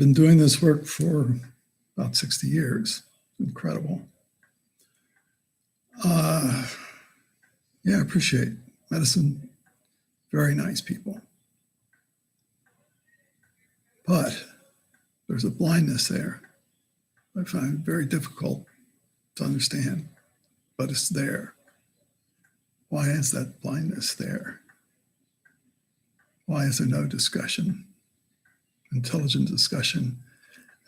been doing this work for about 60 years. Incredible. Yeah, I appreciate medicine. Very nice people. But there's a blindness there. I find it very difficult to understand, but it's there. Why is that blindness there? Why is there no discussion, intelligent discussion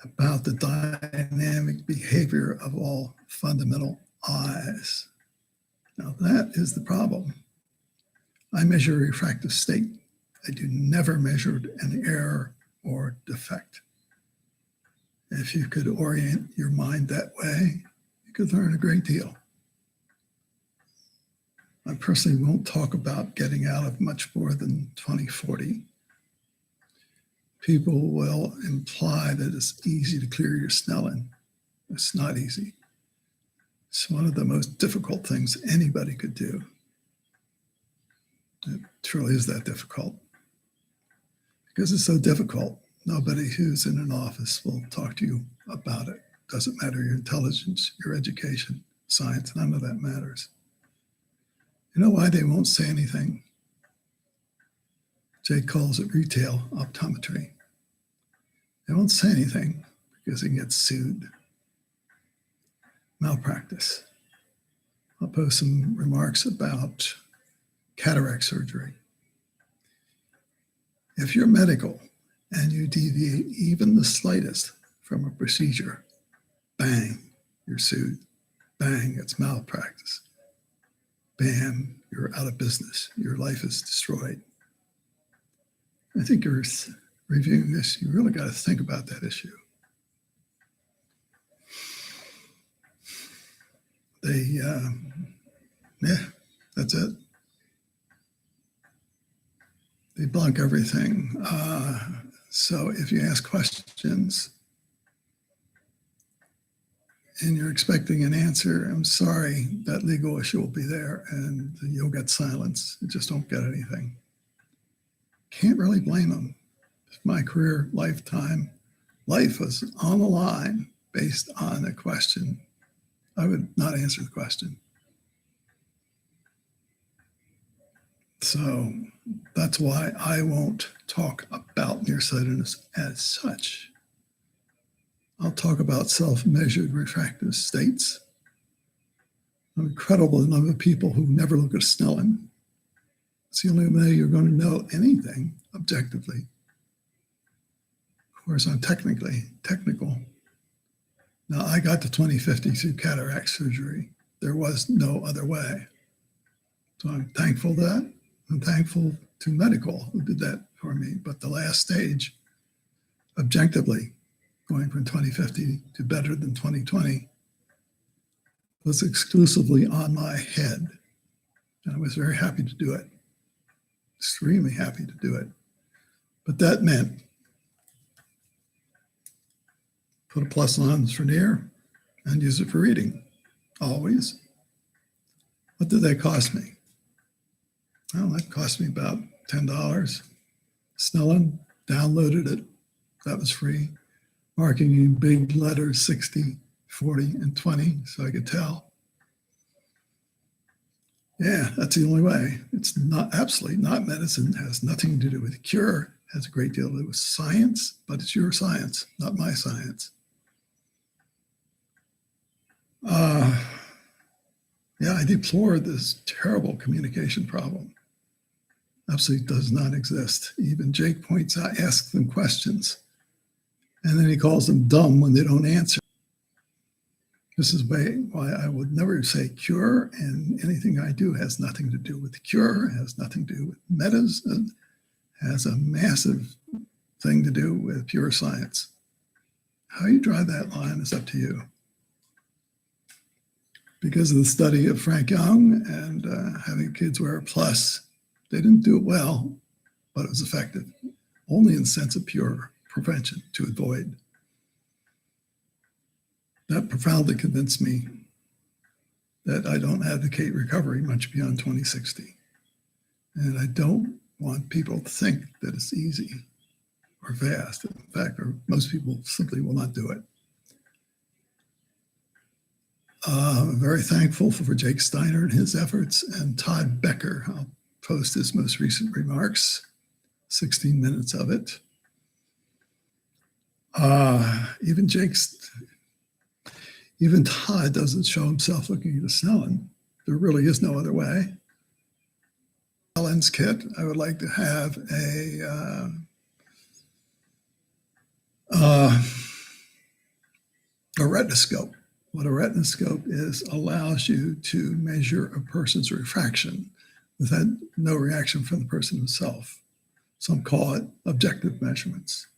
about the dynamic behavior of all fundamental eyes? Now that is the problem. I measure refractive state. I do never measure an error or defect. If you could orient your mind that way, you could learn a great deal. I personally won't talk about getting out of much more than 2040. People will imply that it's easy to clear your Snellen. It's not easy. It's one of the most difficult things anybody could do. It truly is that difficult. Because it's so difficult, nobody who's in an office will talk to you about it. Doesn't matter your intelligence, your education, science, none of that matters. You know why they won't say anything? Jay calls it retail optometry. They won't say anything because they get sued. Malpractice. I'll post some remarks about cataract surgery. If you're medical and you deviate even the slightest from a procedure, bang, you're sued. Bang, it's malpractice. Bam, you're out of business. Your life is destroyed. I think you're reviewing this. You really got to think about that issue. Yeah, that's it. They block everything. So if you ask questions and you're expecting an answer, I'm sorry, that legal issue will be there and you'll get silence. You just don't get anything. Can't really blame them. If my career lifetime, life was on the line based on a question, I would not answer the question. So that's why I won't talk about nearsightedness as such. I'll talk about self-measured refractive states. An incredible number of people who never look at Snellen. It's the only way you're going to know anything objectively. Of course, I'm technical. Now, I got to 2050 through cataract surgery. There was no other way. So I'm thankful for that. I'm thankful to medical who did that for me. But the last stage, objectively, going from 2050 to better than 2020, was exclusively on my head. And I was very happy to do it. Extremely happy to do it. But that meant put a plus on for near and use it for reading, always. What did that cost me? Well, that cost me about $10. Snellen, downloaded it. That was free. Marking in big letters, 60, 40, and 20, so I could tell. Yeah, that's the only way. It's not absolutely not medicine. It has nothing to do with cure. It has a great deal to do with science, but it's your science, not my science. Yeah, I deplore this terrible communication problem. Absolutely does not exist. Even Jake points out, asks them questions, and then he calls them dumb when they don't answer. This is why I would never say cure, and anything I do has nothing to do with the cure, has nothing to do with medicine, has a massive thing to do with pure science. How you draw that line is up to you. Because of the study of Frank Young and having kids wear a plus, they didn't do it well, but it was effective, only in the sense of pure prevention to avoid. That profoundly convinced me that I don't advocate recovery much beyond 2060. And I don't want people to think that it's easy or fast. In fact, or most people simply will not do it. I'm very thankful for Jake Steiner and his efforts, and Todd Becker. I'll post his most recent remarks, 16 minutes of it. Even Todd doesn't show himself looking at a Snellen. There really is no other way. Snellen's kit, I would like to have a retinoscope. What a retinoscope is allows you to measure a person's refraction without no reaction from the person himself. Some call it objective measurements.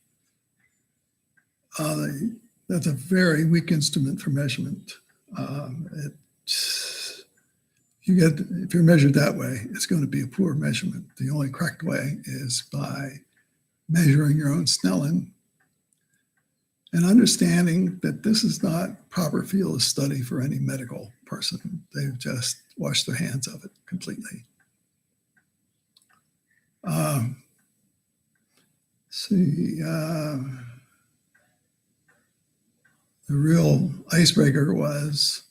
That's a very weak instrument for measurement. If you're measured that way, it's going to be a poor measurement. The only correct way is by measuring your own Snellen and understanding that this is not proper field of study for any medical person. They've just washed their hands of it completely. The real icebreaker was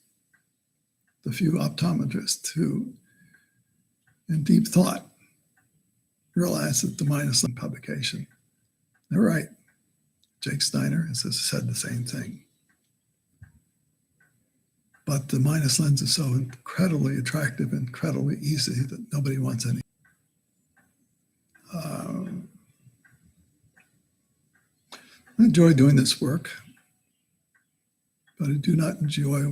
the few optometrists who, in deep thought, realized that the minus lens publication, they're right. Jake Steiner has said the same thing. But the minus lens is so incredibly attractive, incredibly easy that nobody wants any. I enjoy doing this work, but I do not enjoy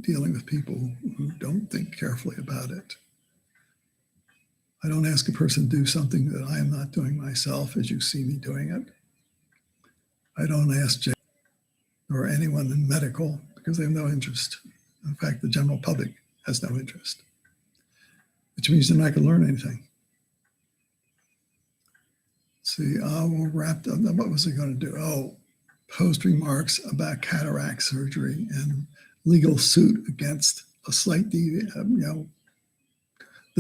dealing with people who don't think carefully about it. I don't ask a person to do something that I am not doing myself as you see me doing it. I don't ask Jay or anyone in medical because they have no interest. In fact, the general public has no interest, which means they're not going to learn anything. See, we'll wrap up. What was he going to do? Oh, post remarks about cataract surgery and legal suit against a slight, the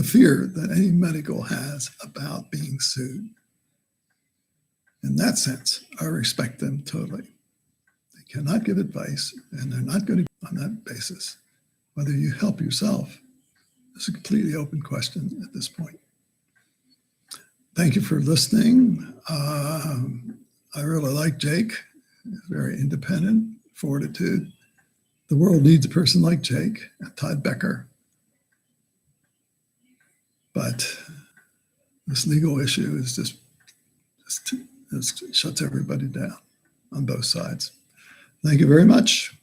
fear that any medical has about being sued. In that sense, I respect them totally. They cannot give advice, and they're not going to on that basis. Whether you help yourself is a completely open question at this point. Thank you for listening. I really like Jake. He's very independent, fortitude. The world needs a person like Jake, Todd Becker. But this legal issue is just shuts everybody down on both sides. Thank you very much.